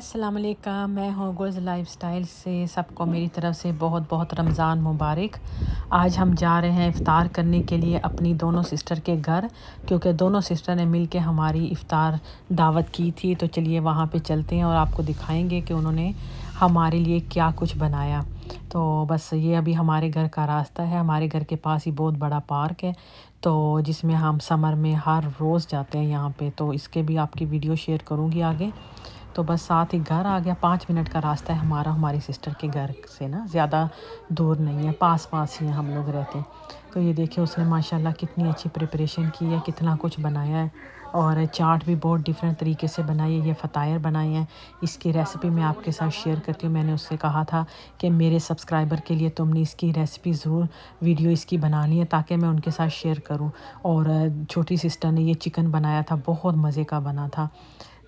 अस्सलाम वालेकुम, मैं हूँ गुल्ज़ लाइफ़स्टाइल से सबको मेरी तरफ़ से बहुत बहुत रमज़ान मुबारक। आज हम जा रहे हैं इफ़्तार करने के लिए अपनी दोनों सिस्टर के घर, क्योंकि दोनों सिस्टर ने मिल के हमारी इफ़्तार दावत की थी। तो चलिए वहाँ पे चलते हैं और आपको दिखाएंगे कि उन्होंने हमारे लिए क्या कुछ बनाया। तो बस ये अभी हमारे घर का रास्ता है। हमारे घर के पास ही बहुत बड़ा पार्क है, तो जिसमें हम समर में हर रोज़ जाते हैं यहाँ पे। तो इसके भी आपकी वीडियो शेयर करूँगी आगे। तो बस साथ ही घर आ गया, 5 मिनट का रास्ता है हमारा हमारी सिस्टर के घर से ना, ज़्यादा दूर नहीं है, पास ही हैं हम लोग रहते हैं। तो ये देखिए उसने माशाल्लाह कितनी अच्छी प्रिपरेशन की है, कितना कुछ बनाया है। और चाट भी बहुत डिफरेंट तरीके से बनाई है, ये फ़तायर बनाए हैं। इसकी रेसिपी मैं आपके साथ शेयर करती हूँ। मैंने उससे कहा था कि मेरे सब्सक्राइबर के लिए तुमने इसकी रेसिपी ज़रूर वीडियो इसकी बनानी है, ताकि मैं उनके साथ शेयर करूँ। और छोटी सिस्टर ने ये चिकन बनाया था, बहुत मज़े का बना था।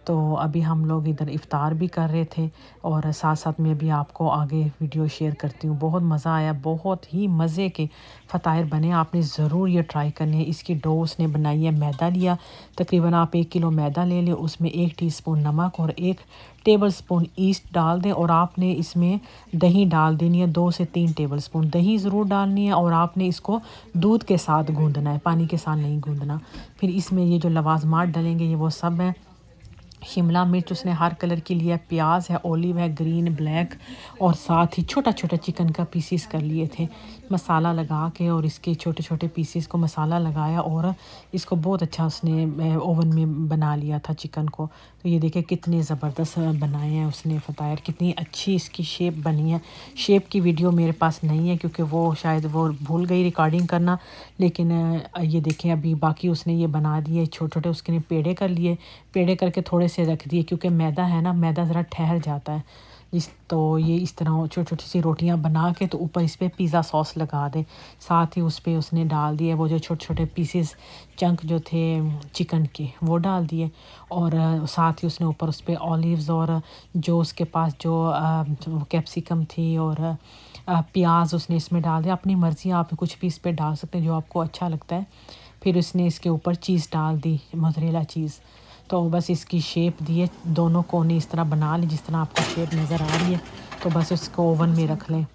तो अभी हम लोग इधर इफ़्तार भी कर रहे थे और साथ-साथ में भी आपको आगे वीडियो शेयर करती हूँ। बहुत मज़ा आया, बहुत ही मज़े के फ़तायर बने, आपने ज़रूर ये ट्राई करने हैं। इसकी डो उसने बनाई है, मैदा लिया, तकरीबन आप 1 किलो मैदा ले लें, उसमें 1 टीस्पून नमक और 1 टेबलस्पून ईस्ट डाल दें। और आपने इसमें दही डाल देनी है, 2 से 3 टेबलस्पून दही ज़रूर डालनी है। और आपने इसको दूध के साथ गूँदना है, पानी के साथ नहीं गूँदना। फिर इसमें ये जो लवाज़मात डलेंगे ये वो सब हैं। शिमला मिर्च उसने हर कलर की लिया, प्याज है, ओलिव है, ग्रीन, ब्लैक, और साथ ही छोटा-छोटा चिकन का पीसेस कर लिए थे। मसाला लगा के और इसके छोटे-छोटे पीसेस को मसाला लगाया और इसको बहुत अच्छा उसने ओवन में बना लिया था चिकन को। तो ये देखिए कितने ज़बरदस्त बनाए हैं उसने फ़तायर, कितनी अच्छी इसकी शेप बनी है। शेप की वीडियो मेरे पास नहीं है क्योंकि वो शायद वो भूल गई रिकॉर्डिंग करना। लेकिन ये देखें अभी बाकी उसने ये बना दिए छोटे-छोटे, उसके पेड़े कर लिए, पेड़े करके थोड़े से रख दिए क्योंकि मैदा है ना, मैदा ज़रा ठहर जाता है। तो ये इस तरह छोटी-छोटी सी रोटियां बना के तो ऊपर इस पे पिज़्ज़ा सॉस लगा दें। साथ ही उस पे उसने डाल दिए वो जो छोटे-छोटे पीसेस चंक जो थे चिकन के, वो डाल दिए। और साथ ही उसने ऊपर उस पे ऑलिव्स और जो उसके पास जो कैप्सिकम थी और प्याज उसने इसमें डाल दिया। अपनी मर्ज़ी, आप कुछ भी इस पे डाल सकते हैं जो आपको अच्छा लगता है। फिर उसने इसके ऊपर चीज़ डाल दी, मोज़रेला चीज़। तो बस इसकी शेप दिए, दोनों कोने इस तरह बना लें जिस तरह आपको शेप नज़र आ रही है। तो बस इसको ओवन में रख लें।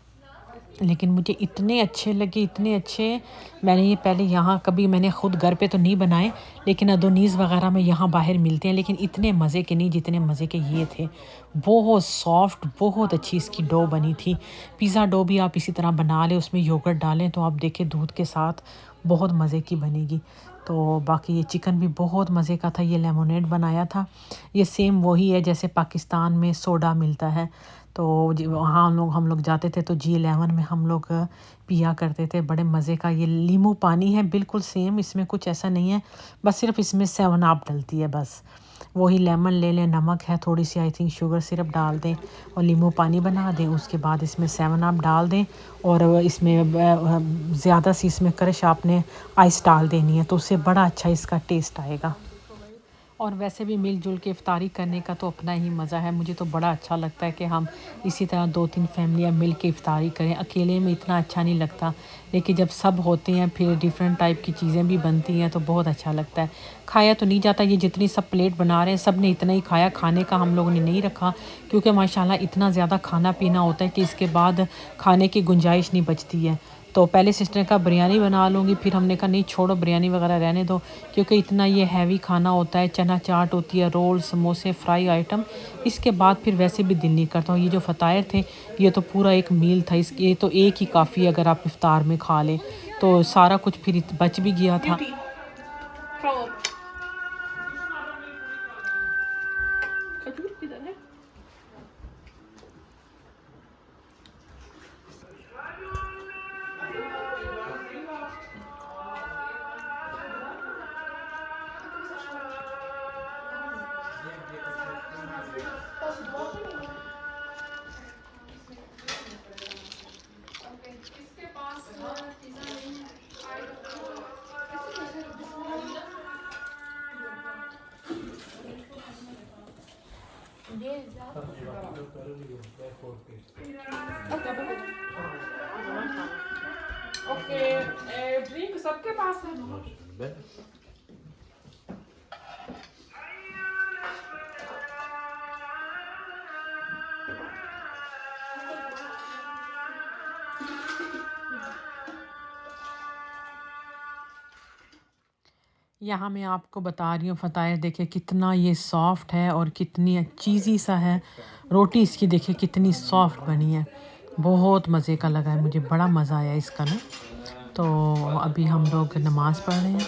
लेकिन मुझे इतने अच्छे लगे, इतने अच्छे। मैंने ये पहले यहाँ कभी मैंने ख़ुद घर पे तो नहीं बनाए, लेकिन अदोनीज़ वग़ैरह में यहाँ बाहर मिलते हैं, लेकिन इतने मज़े के नहीं जितने मज़े के ये थे। बहुत सॉफ्ट, बहुत अच्छी इसकी डो बनी थी। पिज़्ज़ा डो भी आप इसी तरह बना लें, उसमें योगर्ट डालें तो आप देखें दूध के साथ बहुत मज़े की बनेगी। तो बाकी ये चिकन भी बहुत मज़े का था, ये लेमोनेड बनाया था। ये सेम वही है जैसे पाकिस्तान में सोडा मिलता है। तो वहाँ हम लोग जाते थे तो G11 में हम लोग पिया करते थे, बड़े मज़े का। ये नींबू पानी है बिल्कुल सेम, इसमें कुछ ऐसा नहीं है, बस सिर्फ इसमें 7 अप डलती है बस। वही लेमन ले लें, नमक है, थोड़ी सी आई थिंक शुगर सिरप डाल दें और नींबू पानी बना दें। उसके बाद इसमें 7 अप डाल दें और इसमें ज़्यादा सी इसमें क्रश आपने आइस डाल देनी है, तो उससे बड़ा अच्छा इसका टेस्ट आएगा। और वैसे भी मिल-जुल के इफ़्तारी करने का तो अपना ही मज़ा है। मुझे तो बड़ा अच्छा लगता है कि हम इसी तरह 2-3 फ़ैमिलियाँ मिल के इफ़्तारी करें। अकेले में इतना अच्छा नहीं लगता, लेकिन जब सब होते हैं फिर डिफ़रेंट टाइप की चीज़ें भी बनती हैं तो बहुत अच्छा लगता है। खाया तो नहीं जाता, ये जितनी सब प्लेट बना रहे हैं सब ने इतना ही खाया, खाने का हम लोगों ने नहीं रखा क्योंकि माशाल्लाह इतना ज़्यादा खाना-पीना होता है कि इसके बाद खाने की गुंजाइश नहीं बचती है। तो पहले सिस्टर ने कहा बिरयानी बना लूँगी, फिर हमने कहा नहीं छोड़ो बिरयानी वग़ैरह रहने दो, क्योंकि इतना ये हैवी खाना होता है। चना चाट होती है, रोल, समोसे, फ्राई आइटम, इसके बाद फिर वैसे भी दिल नहीं करता। और ये जो फ़तायर थे ये तो पूरा एक मील था, ये तो एक ही काफ़ी है अगर आप इफ़्तार में खा लें। तो सारा कुछ फिर बच भी गया था। Beauty, follow. खजूर किधर है? ओके, ड्रिंक सबके पास है। यहाँ मैं आपको बता रही हूँ फ़तायर देखिए कितना ये सॉफ्ट है और कितनी चीज़ी सा है। रोटी इसकी देखिए कितनी सॉफ्ट बनी है। बहुत मज़े का लगा है मुझे, बड़ा मज़ा आया इसका ना। तो अभी हम लोग नमाज़ पढ़ रहे हैं।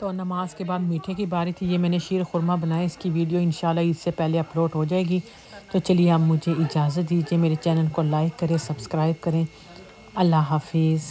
तो नमाज के बाद मीठे की बारी थी। ये मैंने शीर खुरमा बनाया, इसकी वीडियो इंशाल्लाह इससे पहले अपलोड हो जाएगी। तो चलिए आप मुझे इजाज़त दीजिए, मेरे चैनल को लाइक करें, सब्सक्राइब करें। अल्लाह हाफिज़।